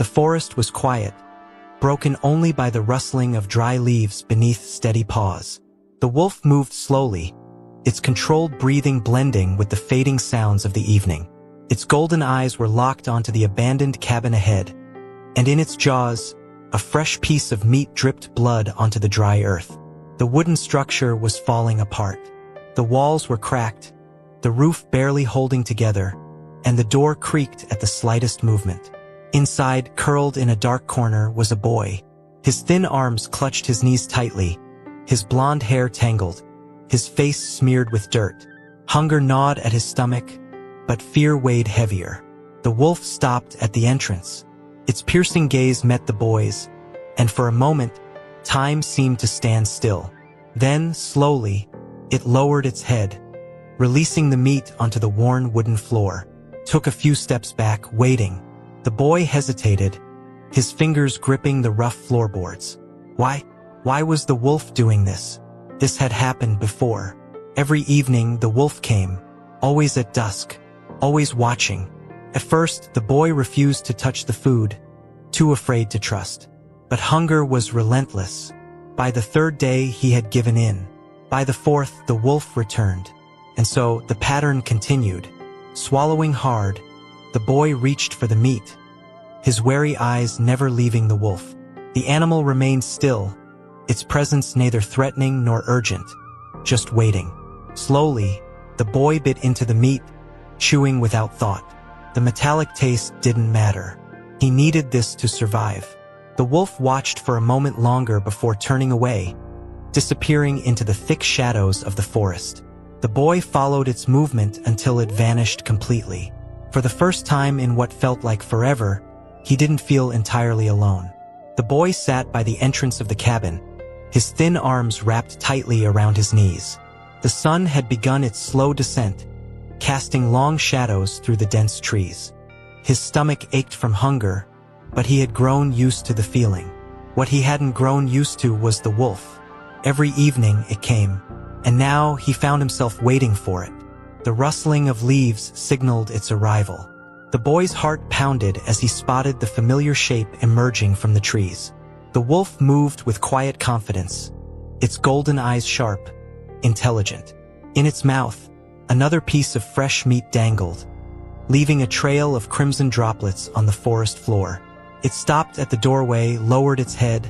The forest was quiet, broken only by the rustling of dry leaves beneath steady paws. The wolf moved slowly, its controlled breathing blending with the fading sounds of the evening. Its golden eyes were locked onto the abandoned cabin ahead, and in its jaws, a fresh piece of meat dripped blood onto the dry earth. The wooden structure was falling apart. The walls were cracked, the roof barely holding together, and the door creaked at the slightest movement. Inside, curled in a dark corner, was a boy. His thin arms clutched his knees tightly, his blonde hair tangled, his face smeared with dirt. Hunger gnawed at his stomach, but fear weighed heavier. The wolf stopped at the entrance. Its piercing gaze met the boy's, and for a moment, time seemed to stand still. Then, slowly, it lowered its head, releasing the meat onto the worn wooden floor. Took a few steps back, waiting. The boy hesitated, his fingers gripping the rough floorboards. Why was the wolf doing this? This had happened before. Every evening the wolf came, always at dusk, always watching. At first, the boy refused to touch the food, too afraid to trust. But hunger was relentless. By the third day, he had given in. By the fourth, the wolf returned. And so, the pattern continued. Swallowing hard, the boy reached for the meat, his wary eyes never leaving the wolf. The animal remained still, its presence neither threatening nor urgent, just waiting. Slowly, the boy bit into the meat, chewing without thought. The metallic taste didn't matter. He needed this to survive. The wolf watched for a moment longer before turning away, disappearing into the thick shadows of the forest. The boy followed its movement until it vanished completely. For the first time in what felt like forever, he didn't feel entirely alone. The boy sat by the entrance of the cabin, his thin arms wrapped tightly around his knees. The sun had begun its slow descent, casting long shadows through the dense trees. His stomach ached from hunger, but he had grown used to the feeling. What he hadn't grown used to was the wolf. Every evening it came, and now he found himself waiting for it. The rustling of leaves signaled its arrival. The boy's heart pounded as he spotted the familiar shape emerging from the trees. The wolf moved with quiet confidence, its golden eyes sharp, intelligent. In its mouth, another piece of fresh meat dangled, leaving a trail of crimson droplets on the forest floor. It stopped at the doorway, lowered its head,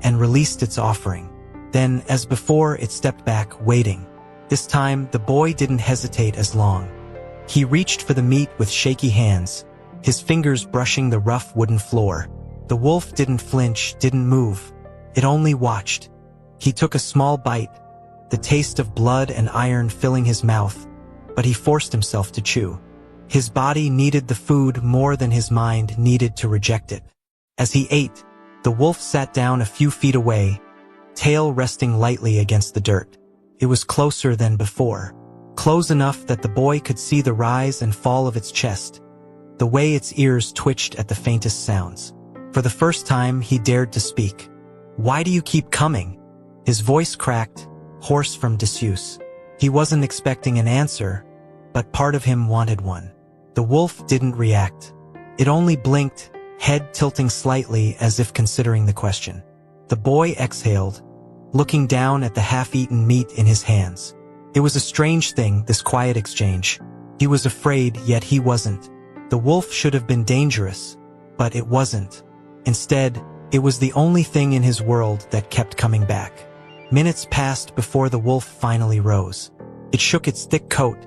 and released its offering. Then, as before, it stepped back, waiting. This time, the boy didn't hesitate as long. He reached for the meat with shaky hands, his fingers brushing the rough wooden floor. The wolf didn't flinch, didn't move. It only watched. He took a small bite, the taste of blood and iron filling his mouth, but he forced himself to chew. His body needed the food more than his mind needed to reject it. As he ate, the wolf sat down a few feet away, tail resting lightly against the dirt. It was closer than before, close enough that the boy could see the rise and fall of its chest, the way its ears twitched at the faintest sounds. For the first time, he dared to speak. "Why do you keep coming?" His voice cracked, hoarse from disuse. He wasn't expecting an answer, but part of him wanted one. The wolf didn't react. It only blinked, head tilting slightly as if considering the question. The boy exhaled, looking down at the half-eaten meat in his hands. It was a strange thing, this quiet exchange. He was afraid, yet he wasn't. The wolf should have been dangerous, but it wasn't. Instead, it was the only thing in his world that kept coming back. Minutes passed before the wolf finally rose. It shook its thick coat,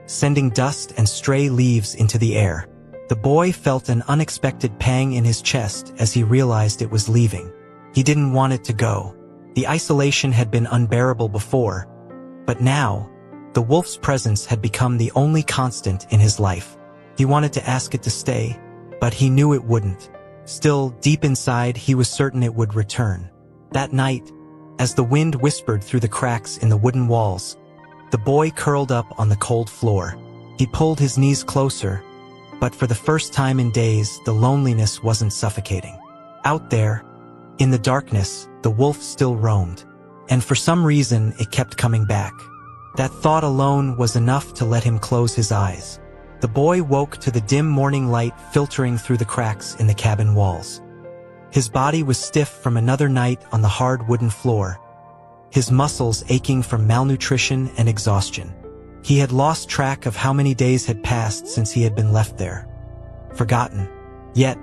sending dust and stray leaves into the air. The boy felt an unexpected pang in his chest as he realized it was leaving. He didn't want it to go. The isolation had been unbearable before, but now, the wolf's presence had become the only constant in his life. He wanted to ask it to stay, but he knew it wouldn't. Still, deep inside, he was certain it would return. That night, as the wind whispered through the cracks in the wooden walls, the boy curled up on the cold floor. He pulled his knees closer, but for the first time in days, the loneliness wasn't suffocating. Out there, in the darkness, the wolf still roamed, and for some reason it kept coming back. That thought alone was enough to let him close his eyes. The boy woke to the dim morning light filtering through the cracks in the cabin walls. His body was stiff from another night on the hard wooden floor, his muscles aching from malnutrition and exhaustion. He had lost track of how many days had passed since he had been left there. Forgotten. Yet,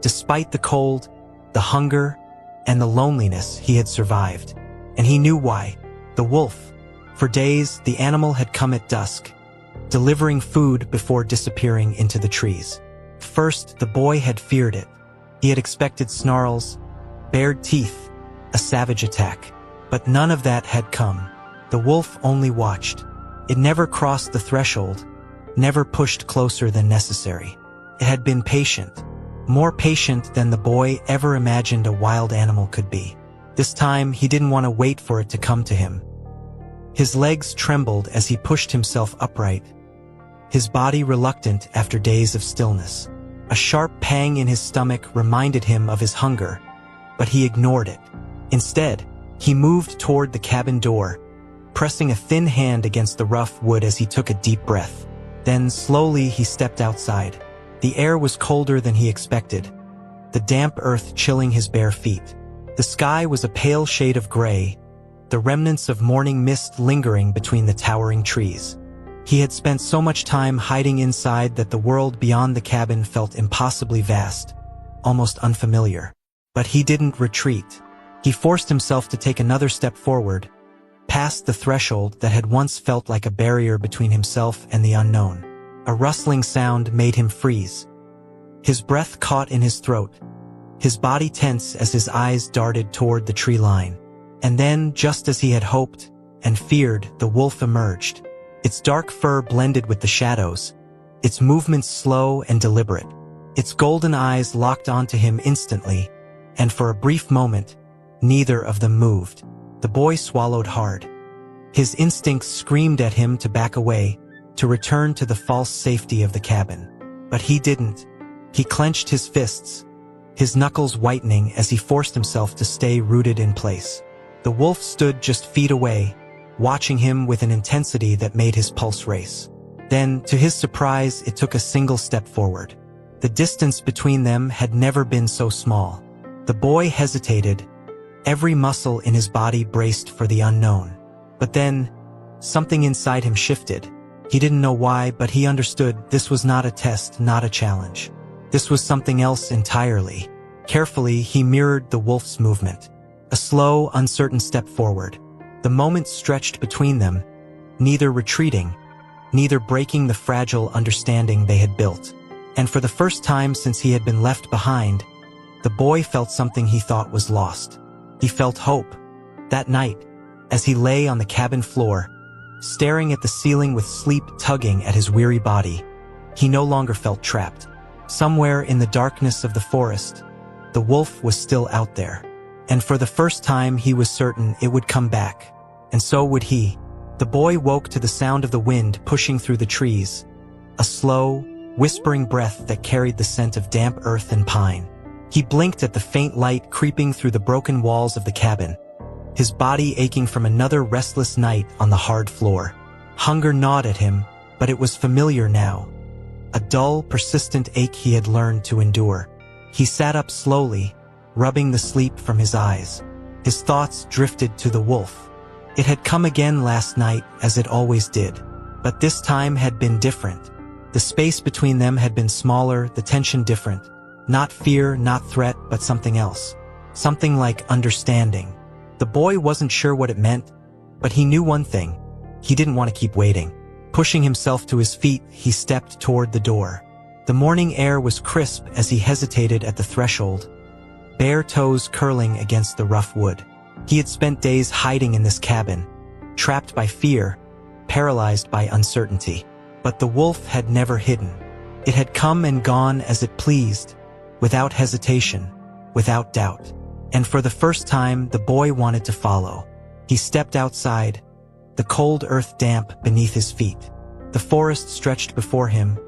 despite the cold, the hunger, and the loneliness, he had survived. And he knew why. The wolf. For days, the animal had come at dusk, delivering food before disappearing into the trees. First, the boy had feared it. He had expected snarls, bared teeth, a savage attack. But none of that had come. The wolf only watched. It never crossed the threshold, never pushed closer than necessary. It had been patient, more patient than the boy ever imagined a wild animal could be. This time, he didn't want to wait for it to come to him. His legs trembled as he pushed himself upright, his body reluctant after days of stillness. A sharp pang in his stomach reminded him of his hunger, but he ignored it. Instead, he moved toward the cabin door, pressing a thin hand against the rough wood as he took a deep breath. Then, slowly, he stepped outside. The air was colder than he expected, the damp earth chilling his bare feet. The sky was a pale shade of gray, the remnants of morning mist lingering between the towering trees. He had spent so much time hiding inside that the world beyond the cabin felt impossibly vast, almost unfamiliar. But he didn't retreat. He forced himself to take another step forward, past the threshold that had once felt like a barrier between himself and the unknown. A rustling sound made him freeze. His breath caught in his throat, his body tense as his eyes darted toward the tree line. And then, just as he had hoped and feared, the wolf emerged. Its dark fur blended with the shadows, its movements slow and deliberate. Its golden eyes locked onto him instantly, and for a brief moment, neither of them moved. The boy swallowed hard. His instincts screamed at him to back away, to return to the false safety of the cabin. But he didn't. He clenched his fists, his knuckles whitening as he forced himself to stay rooted in place. The wolf stood just feet away, watching him with an intensity that made his pulse race. Then, to his surprise, it took a single step forward. The distance between them had never been so small. The boy hesitated, every muscle in his body braced for the unknown. But then, something inside him shifted. He didn't know why, but he understood this was not a test, not a challenge. This was something else entirely. Carefully, he mirrored the wolf's movement. A slow, uncertain step forward. The moment stretched between them, neither retreating, neither breaking the fragile understanding they had built. And for the first time since he had been left behind, the boy felt something he thought was lost. He felt hope. That night, as he lay on the cabin floor, staring at the ceiling with sleep tugging at his weary body, he no longer felt trapped. Somewhere in the darkness of the forest, the wolf was still out there. And for the first time he was certain it would come back. And so would he. The boy woke to the sound of the wind pushing through the trees, a slow, whispering breath that carried the scent of damp earth and pine. He blinked at the faint light creeping through the broken walls of the cabin, his body aching from another restless night on the hard floor. Hunger gnawed at him, but it was familiar now. A dull, persistent ache he had learned to endure. He sat up slowly, rubbing the sleep from his eyes. His thoughts drifted to the wolf. It had come again last night, as it always did. But this time had been different. The space between them had been smaller, the tension different. Not fear, not threat, but something else. Something like understanding. The boy wasn't sure what it meant, but he knew one thing. He didn't want to keep waiting. Pushing himself to his feet, he stepped toward the door. The morning air was crisp as he hesitated at the threshold, bare toes curling against the rough wood. He had spent days hiding in this cabin, trapped by fear, paralyzed by uncertainty. But the wolf had never hidden. It had come and gone as it pleased, without hesitation, without doubt. And for the first time, the boy wanted to follow. He stepped outside, the cold earth damp beneath his feet. The forest stretched before him,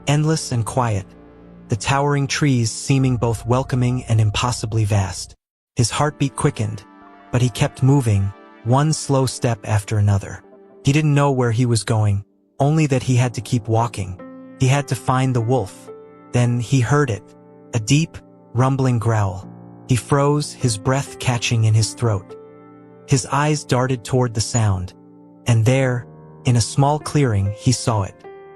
endless and quiet, the towering trees seeming both welcoming and impossibly vast. His heartbeat quickened, but he kept moving, one slow step after another. He didn't know where he was going, only that he had to keep walking. He had to find the wolf. Then he heard it, a deep, rumbling growl. He froze, his breath catching in his throat. His eyes darted toward the sound, and there, in a small clearing, he saw it.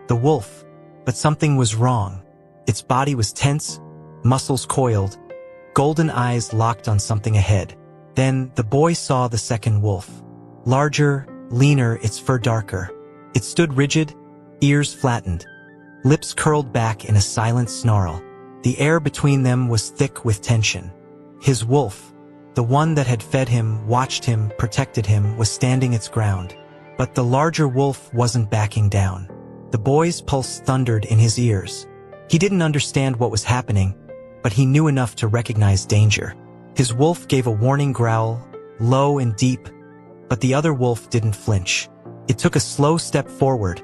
The wolf. But something was wrong. Its body was tense, muscles coiled, golden eyes locked on something ahead. Then the boy saw the second wolf. Larger, leaner, its fur darker. It stood rigid, ears flattened, lips curled back in a silent snarl. The air between them was thick with tension. His wolf, the one that had fed him, watched him, protected him, was standing its ground. But the larger wolf wasn't backing down. The boy's pulse thundered in his ears. He didn't understand what was happening, but he knew enough to recognize danger. His wolf gave a warning growl, low and deep, but the other wolf didn't flinch. It took a slow step forward,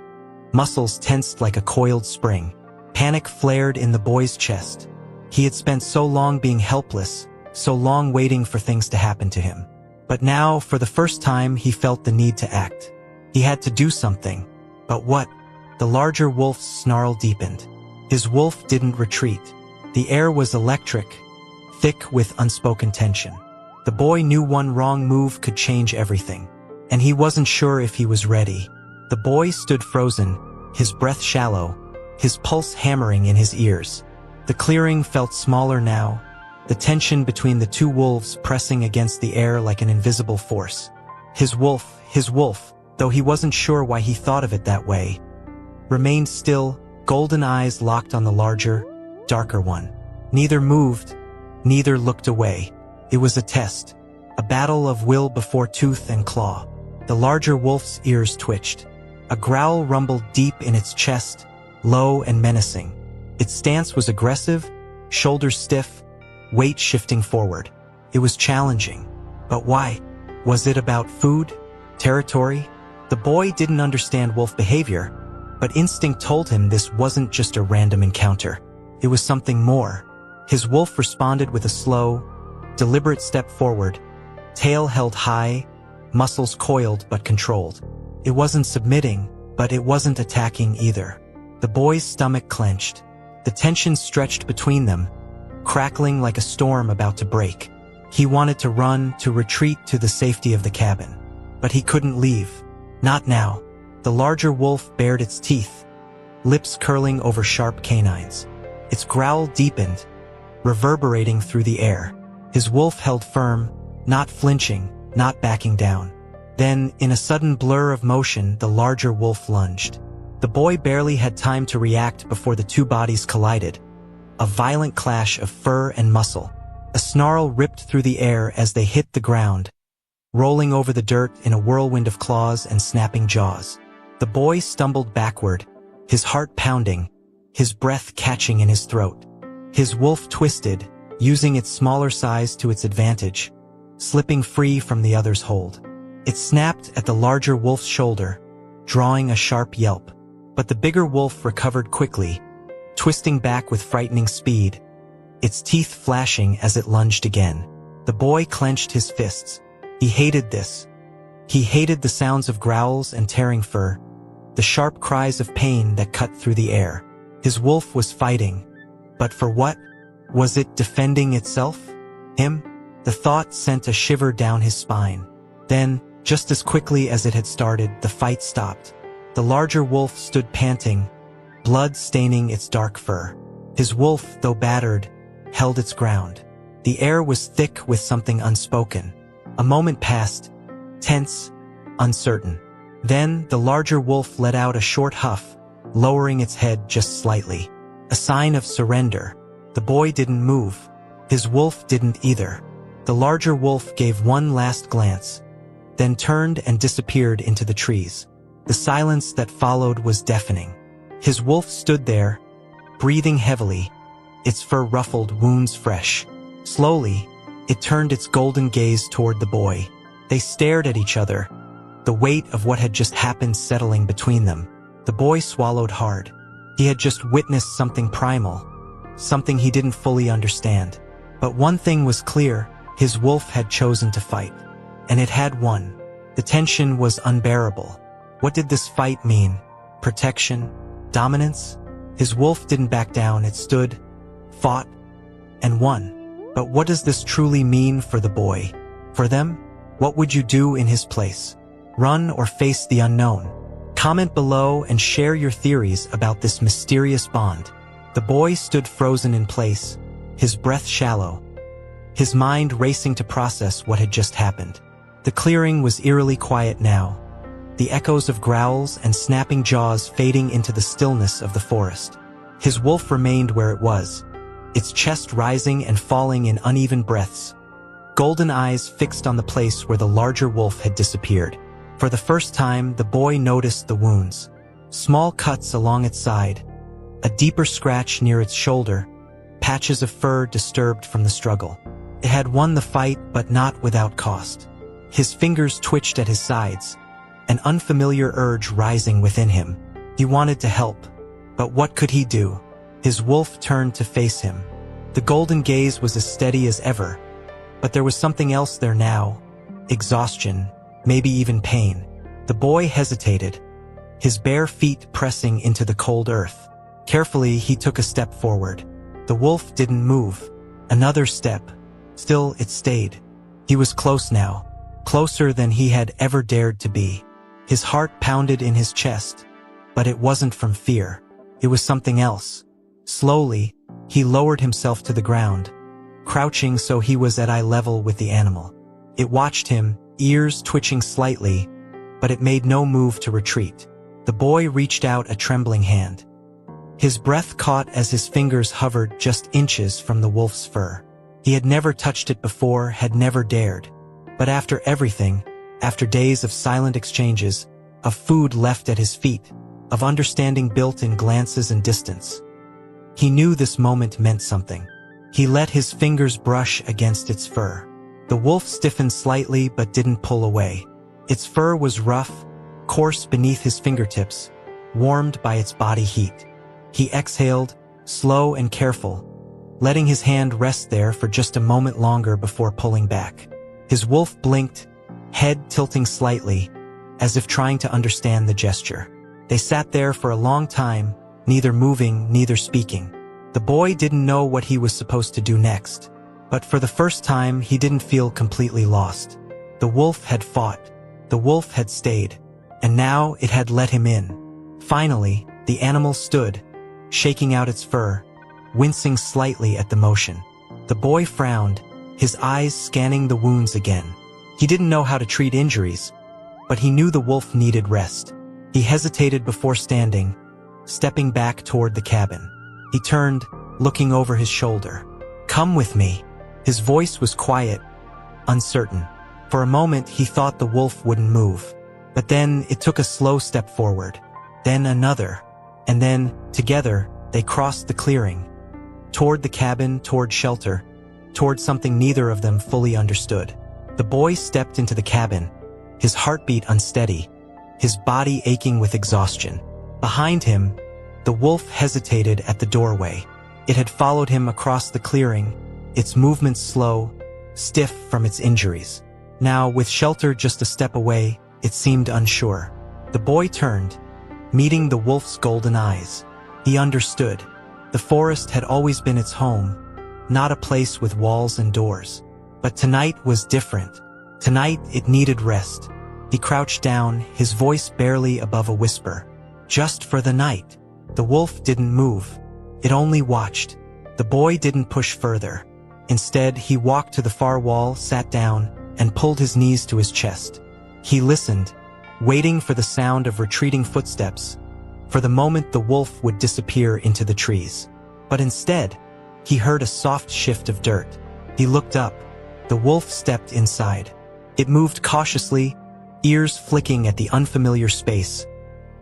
muscles tensed like a coiled spring. Panic flared in the boy's chest. He had spent so long being helpless, so long waiting for things to happen to him. But now, for the first time, he felt the need to act. He had to do something. But what? The larger wolf's snarl deepened. His wolf didn't retreat. The air was electric, thick with unspoken tension. The boy knew one wrong move could change everything, and he wasn't sure if he was ready. The boy stood frozen, his breath shallow, his pulse hammering in his ears. The clearing felt smaller now, the tension between the two wolves pressing against the air like an invisible force. His wolf, though he wasn't sure why he thought of it that way, remained still, golden eyes locked on the larger, darker one. Neither moved, neither looked away. It was a test, a battle of will before tooth and claw. The larger wolf's ears twitched. A growl rumbled deep in its chest, low and menacing. Its stance was aggressive, shoulders stiff, weight shifting forward. It was challenging. But why? Was it about food? Territory? The boy didn't understand wolf behavior, but instinct told him this wasn't just a random encounter. It was something more. His wolf responded with a slow, deliberate step forward, tail held high, muscles coiled but controlled. It wasn't submitting, but it wasn't attacking either. The boy's stomach clenched. The tension stretched between them, crackling like a storm about to break. He wanted to run, to retreat to the safety of the cabin. But he couldn't leave. Not now. The larger wolf bared its teeth, lips curling over sharp canines. Its growl deepened, reverberating through the air. His wolf held firm, not flinching, not backing down. Then, in a sudden blur of motion, the larger wolf lunged. The boy barely had time to react before the two bodies collided. A violent clash of fur and muscle. A snarl ripped through the air as they hit the ground, rolling over the dirt in a whirlwind of claws and snapping jaws. The boy stumbled backward, his heart pounding, his breath catching in his throat. His wolf twisted, using its smaller size to its advantage, slipping free from the other's hold. It snapped at the larger wolf's shoulder, drawing a sharp yelp. But the bigger wolf recovered quickly, twisting back with frightening speed, its teeth flashing as it lunged again. The boy clenched his fists. He hated this. He hated the sounds of growls and tearing fur, the sharp cries of pain that cut through the air. His wolf was fighting. But for what? Was it defending itself? Him? The thought sent a shiver down his spine. Then, just as quickly as it had started, the fight stopped. The larger wolf stood panting, blood staining its dark fur. His wolf, though battered, held its ground. The air was thick with something unspoken. A moment passed, tense, uncertain. Then, the larger wolf let out a short huff, lowering its head just slightly. A sign of surrender. The boy didn't move. His wolf didn't either. The larger wolf gave one last glance, then turned and disappeared into the trees. The silence that followed was deafening. His wolf stood there, breathing heavily, its fur ruffled, wounds fresh. Slowly, it turned its golden gaze toward the boy. They stared at each other, the weight of what had just happened settling between them. The boy swallowed hard. He had just witnessed something primal, something he didn't fully understand. But one thing was clear, his wolf had chosen to fight. And it had won. The tension was unbearable. What did this fight mean? Protection? Dominance? His wolf didn't back down. It stood, fought, and won. But what does this truly mean for the boy? For them? What would you do in his place? Run or face the unknown? Comment below and share your theories about this mysterious bond. The boy stood frozen in place, his breath shallow, his mind racing to process what had just happened. The clearing was eerily quiet now, the echoes of growls and snapping jaws fading into the stillness of the forest. His wolf remained where it was, its chest rising and falling in uneven breaths, golden eyes fixed on the place where the larger wolf had disappeared. For the first time, the boy noticed the wounds. Small cuts along its side, a deeper scratch near its shoulder, patches of fur disturbed from the struggle. It had won the fight, but not without cost. His fingers twitched at his sides, an unfamiliar urge rising within him. He wanted to help, but what could he do? His wolf turned to face him. The golden gaze was as steady as ever, but there was something else there now. Exhaustion, maybe even pain. The boy hesitated, his bare feet pressing into the cold earth. Carefully, he took a step forward. The wolf didn't move. Another step. Still, it stayed. He was close now, closer than he had ever dared to be. His heart pounded in his chest, but it wasn't from fear. It was something else. Slowly, he lowered himself to the ground, crouching so he was at eye level with the animal. It watched him, ears twitching slightly, but it made no move to retreat. The boy reached out a trembling hand. His breath caught as his fingers hovered just inches from the wolf's fur. He had never touched it before, had never dared. But after everything, after days of silent exchanges, of food left at his feet, of understanding built in glances and distance, he knew this moment meant something. He let his fingers brush against its fur. The wolf stiffened slightly but didn't pull away. Its fur was rough, coarse beneath his fingertips, warmed by its body heat. He exhaled, slow and careful, letting his hand rest there for just a moment longer before pulling back. His wolf blinked, head tilting slightly, as if trying to understand the gesture. They sat there for a long time, neither moving, neither speaking. The boy didn't know what he was supposed to do next, but for the first time he didn't feel completely lost. The wolf had fought, the wolf had stayed, and now it had let him in. Finally, the animal stood, shaking out its fur, wincing slightly at the motion. The boy frowned, his eyes scanning the wounds again. He didn't know how to treat injuries, but he knew the wolf needed rest. He hesitated before standing, stepping back toward the cabin. He turned, looking over his shoulder. "Come with me." His voice was quiet, uncertain. For a moment he thought the wolf wouldn't move, but then it took a slow step forward, then another, and then, together, they crossed the clearing, toward the cabin, toward shelter, toward something neither of them fully understood. The boy stepped into the cabin, his heartbeat unsteady, his body aching with exhaustion. Behind him, the wolf hesitated at the doorway. It had followed him across the clearing, its movements slow, stiff from its injuries. Now, with shelter just a step away, it seemed unsure. The boy turned, meeting the wolf's golden eyes. He understood. The forest had always been its home, not a place with walls and doors. But tonight was different. Tonight it needed rest. He crouched down, his voice barely above a whisper. Just for the night. The wolf didn't move. It only watched. The boy didn't push further. Instead, he walked to the far wall, sat down, and pulled his knees to his chest. He listened, waiting for the sound of retreating footsteps, for the moment the wolf would disappear into the trees. But instead, he heard a soft shift of dirt. He looked up. The wolf stepped inside. It moved cautiously, ears flicking at the unfamiliar space,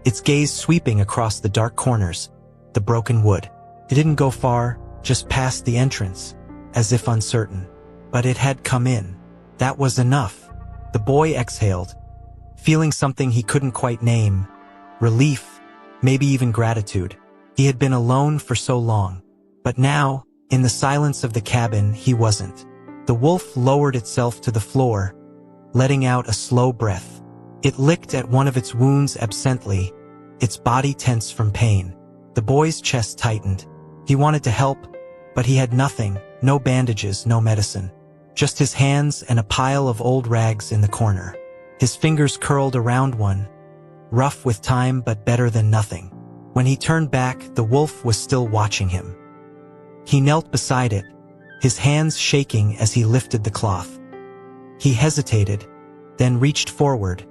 its gaze sweeping across the dark corners, the broken wood. It didn't go far, just past the entrance, as if uncertain. But it had come in. That was enough. The boy exhaled, feeling something he couldn't quite name. Relief, maybe even gratitude. He had been alone for so long. But now, in the silence of the cabin, he wasn't. The wolf lowered itself to the floor, letting out a slow breath. It licked at one of its wounds absently, its body tense from pain. The boy's chest tightened. He wanted to help, but he had nothing, no bandages, no medicine. Just his hands and a pile of old rags in the corner. His fingers curled around one, rough with time but better than nothing. When he turned back, the wolf was still watching him. He knelt beside it, his hands shaking as he lifted the cloth. He hesitated, then reached forward,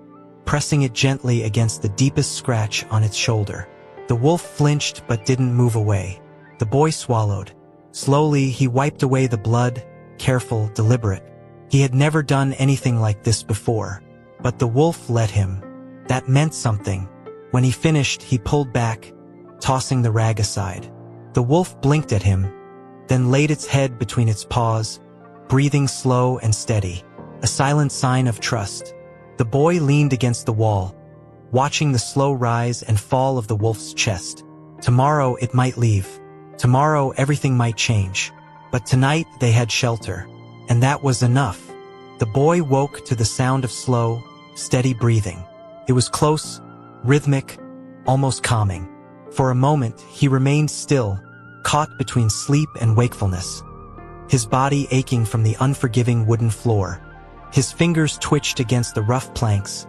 pressing it gently against the deepest scratch on its shoulder. The wolf flinched but didn't move away. The boy swallowed. Slowly, he wiped away the blood, careful, deliberate. He had never done anything like this before, but the wolf let him. That meant something. When he finished, he pulled back, tossing the rag aside. The wolf blinked at him, then laid its head between its paws, breathing slow and steady, a silent sign of trust. The boy leaned against the wall, watching the slow rise and fall of the wolf's chest. Tomorrow it might leave. Tomorrow everything might change. But tonight they had shelter, and that was enough. The boy woke to the sound of slow, steady breathing. It was close, rhythmic, almost calming. For a moment, he remained still, caught between sleep and wakefulness, his body aching from the unforgiving wooden floor. His fingers twitched against the rough planks,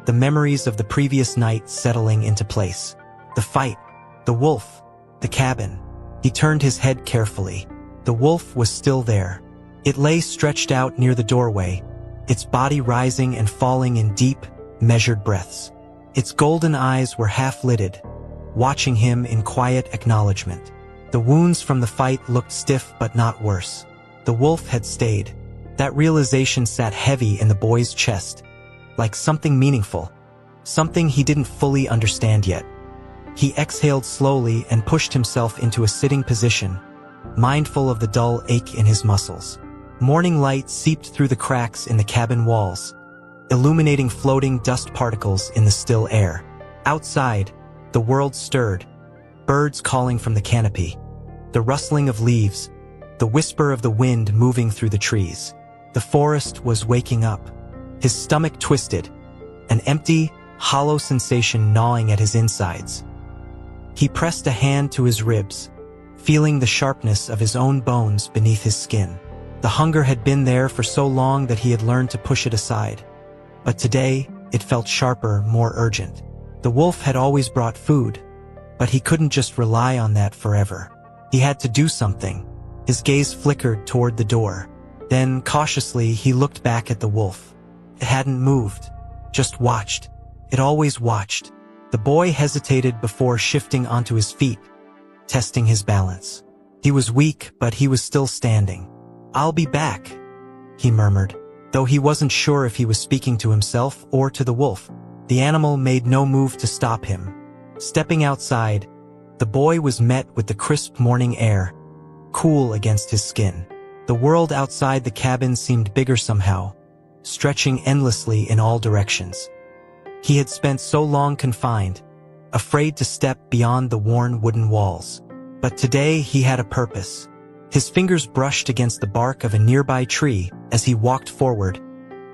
the memories of the previous night settling into place. The fight, the wolf, the cabin. He turned his head carefully. The wolf was still there. It lay stretched out near the doorway, its body rising and falling in deep, measured breaths. Its golden eyes were half-lidded, watching him in quiet acknowledgement. The wounds from the fight looked stiff but not worse. The wolf had stayed. That realization sat heavy in the boy's chest, like something meaningful, something he didn't fully understand yet. He exhaled slowly and pushed himself into a sitting position, mindful of the dull ache in his muscles. Morning light seeped through the cracks in the cabin walls, illuminating floating dust particles in the still air. Outside, the world stirred, birds calling from the canopy, the rustling of leaves, the whisper of the wind moving through the trees. The forest was waking up. His stomach twisted, an empty, hollow sensation gnawing at his insides. He pressed a hand to his ribs, feeling the sharpness of his own bones beneath his skin. The hunger had been there for so long that he had learned to push it aside. But today, it felt sharper, more urgent. The wolf had always brought food, but he couldn't just rely on that forever. He had to do something. His gaze flickered toward the door. Then, cautiously, he looked back at the wolf. It hadn't moved, just watched. It always watched. The boy hesitated before shifting onto his feet, testing his balance. He was weak, but he was still standing. "I'll be back," he murmured, though he wasn't sure if he was speaking to himself or to the wolf. The animal made no move to stop him. Stepping outside, the boy was met with the crisp morning air, cool against his skin. The world outside the cabin seemed bigger somehow, stretching endlessly in all directions. He had spent so long confined, afraid to step beyond the worn wooden walls. But today he had a purpose. His fingers brushed against the bark of a nearby tree as he walked forward,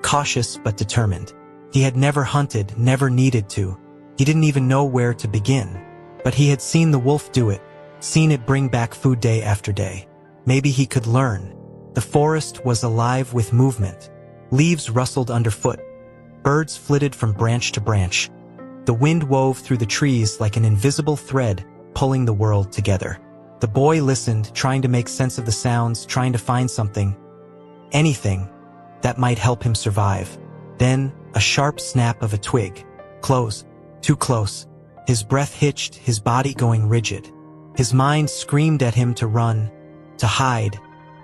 cautious but determined. He had never hunted, never needed to. He didn't even know where to begin. But he had seen the wolf do it, seen it bring back food day after day. Maybe he could learn. The forest was alive with movement. Leaves rustled underfoot. Birds flitted from branch to branch. The wind wove through the trees like an invisible thread, pulling the world together. The boy listened, trying to make sense of the sounds, trying to find something, anything, that might help him survive. Then, a sharp snap of a twig. Close, too close. His breath hitched, his body going rigid. His mind screamed at him to run, to hide,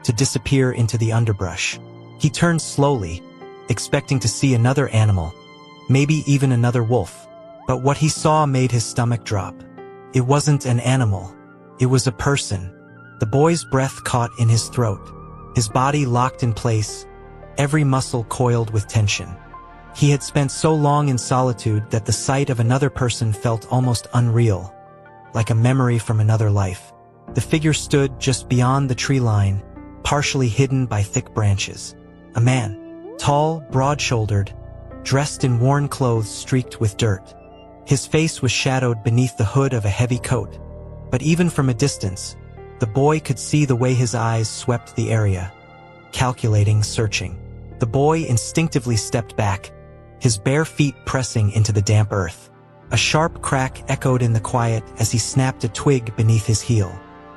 to disappear into the underbrush. He turned slowly, expecting to see another animal, maybe even another wolf. But what he saw made his stomach drop. It wasn't an animal. It was a person. The boy's breath caught in his throat. His body locked in place, every muscle coiled with tension. He had spent so long in solitude that the sight of another person felt almost unreal, like a memory from another life. The figure stood just beyond the tree line, partially hidden by thick branches. A man, tall, broad-shouldered, dressed in worn clothes streaked with dirt. His face was shadowed beneath the hood of a heavy coat, But even from a distance, the boy could see the way his eyes swept the area, calculating, searching. The boy instinctively stepped back, his bare feet pressing into the damp earth. A sharp crack echoed in the quiet as he snapped a twig beneath his heel.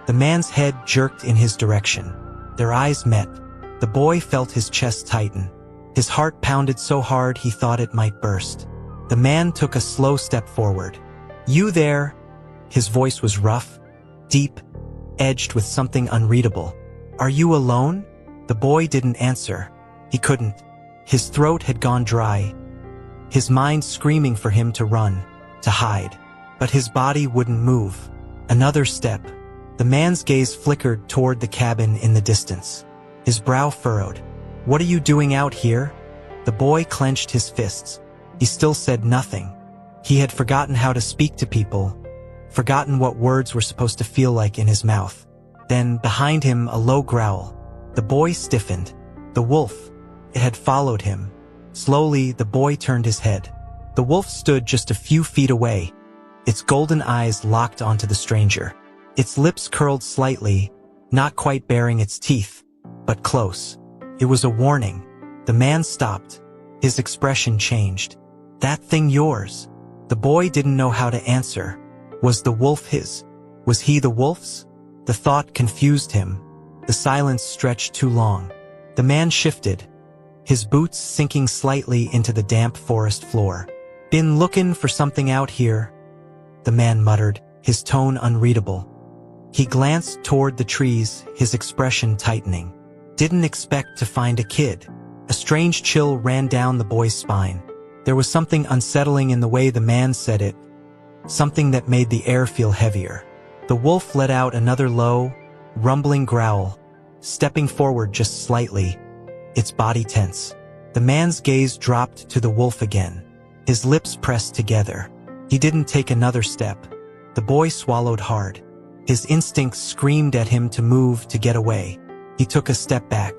The man's head jerked in his direction. Their eyes met. The boy felt his chest tighten. His heart pounded so hard he thought it might burst. The man took a slow step forward. "You there?" His voice was rough, deep, edged with something unreadable. "Are you alone?" The boy didn't answer. He couldn't. His throat had gone dry, his mind screaming for him to run, to hide. But his body wouldn't move. Another step. The man's gaze flickered toward the cabin in the distance. His brow furrowed. "What are you doing out here?" The boy clenched his fists. He still said nothing. He had forgotten how to speak to people, forgotten what words were supposed to feel like in his mouth. Then, behind him, a low growl. The boy stiffened. The wolf. It had followed him. Slowly, the boy turned his head. The wolf stood just a few feet away, its golden eyes locked onto the stranger. Its lips curled slightly, not quite baring its teeth, but close. It was a warning. The man stopped. His expression changed. "That thing yours?" The boy didn't know how to answer. Was the wolf his? Was he the wolf's? The thought confused him. The silence stretched too long. The man shifted, his boots sinking slightly into the damp forest floor. "Been looking for something out here," the man muttered, his tone unreadable. He glanced toward the trees, his expression tightening. "Didn't expect to find a kid." A strange chill ran down the boy's spine. There was something unsettling in the way the man said it, something that made the air feel heavier. The wolf let out another low, rumbling growl, stepping forward just slightly, its body tense. The man's gaze dropped to the wolf again, his lips pressed together. He didn't take another step. The boy swallowed hard. His instincts screamed at him to move, to get away. He took a step back,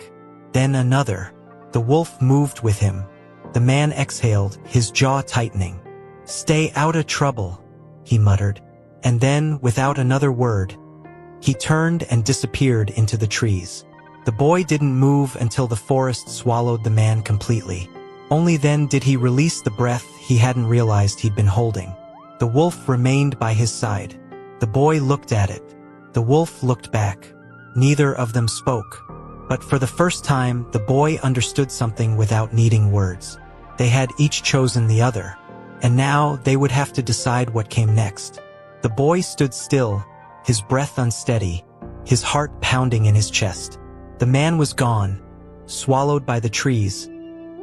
then another. The wolf moved with him. The man exhaled, his jaw tightening. "Stay out of trouble," he muttered. And then, without another word, he turned and disappeared into the trees. The boy didn't move until the forest swallowed the man completely. Only then did he release the breath he hadn't realized he'd been holding. The wolf remained by his side. The boy looked at it. The wolf looked back. Neither of them spoke. But for the first time, the boy understood something without needing words. They had each chosen the other, and now they would have to decide what came next. The boy stood still, his breath unsteady, his heart pounding in his chest. The man was gone, swallowed by the trees,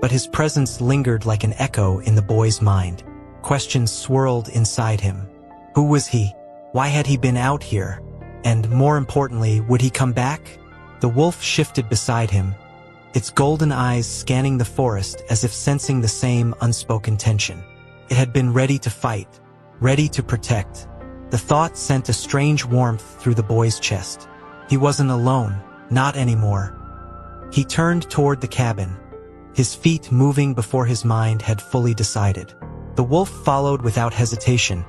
but his presence lingered like an echo in the boy's mind. Questions swirled inside him. Who was he? Why had he been out here? And more importantly, would he come back? The wolf shifted beside him, its golden eyes scanning the forest as if sensing the same unspoken tension. It had been ready to fight, ready to protect. The thought sent a strange warmth through the boy's chest. He wasn't alone, not anymore. He turned toward the cabin, his feet moving before his mind had fully decided. The wolf followed without hesitation,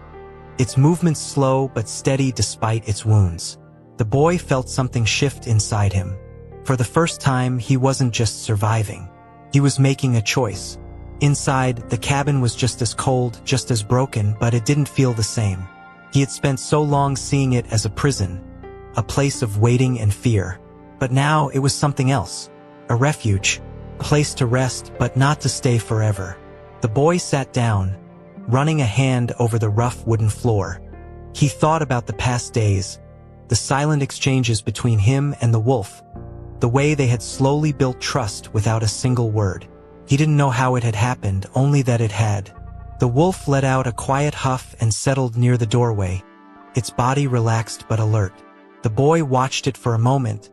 its movements slow but steady despite its wounds. The boy felt something shift inside him. For the first time, he wasn't just surviving. He was making a choice. Inside, the cabin was just as cold, just as broken, but it didn't feel the same. He had spent so long seeing it as a prison, a place of waiting and fear. But now it was something else. A refuge, a place to rest, but not to stay forever. The boy sat down, running a hand over the rough wooden floor. He thought about the past days, the silent exchanges between him and the wolf, the way they had slowly built trust without a single word. He didn't know how it had happened, only that it had. The wolf let out a quiet huff and settled near the doorway, its body relaxed but alert. The boy watched it for a moment,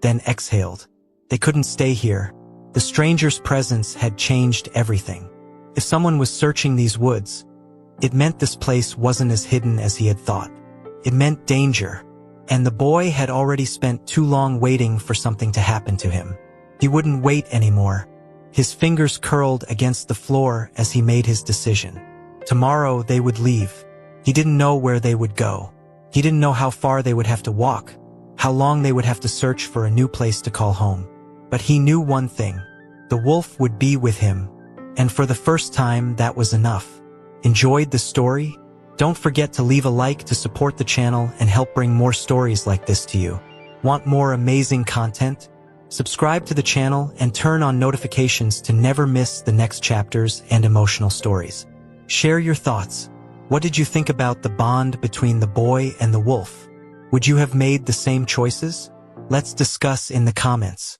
then exhaled. They couldn't stay here. The stranger's presence had changed everything. If someone was searching these woods, it meant this place wasn't as hidden as he had thought. It meant danger. And the boy had already spent too long waiting for something to happen to him. He wouldn't wait anymore. His fingers curled against the floor as he made his decision. Tomorrow they would leave. He didn't know where they would go. He didn't know how far they would have to walk, how long they would have to search for a new place to call home. But he knew one thing: the wolf would be with him, and for the first time that was enough. Enjoyed the story? Don't forget to leave a like to support the channel and help bring more stories like this to you. Want more amazing content? Subscribe to the channel and turn on notifications to never miss the next chapters and emotional stories. Share your thoughts. What did you think about the bond between the boy and the wolf? Would you have made the same choices? Let's discuss in the comments.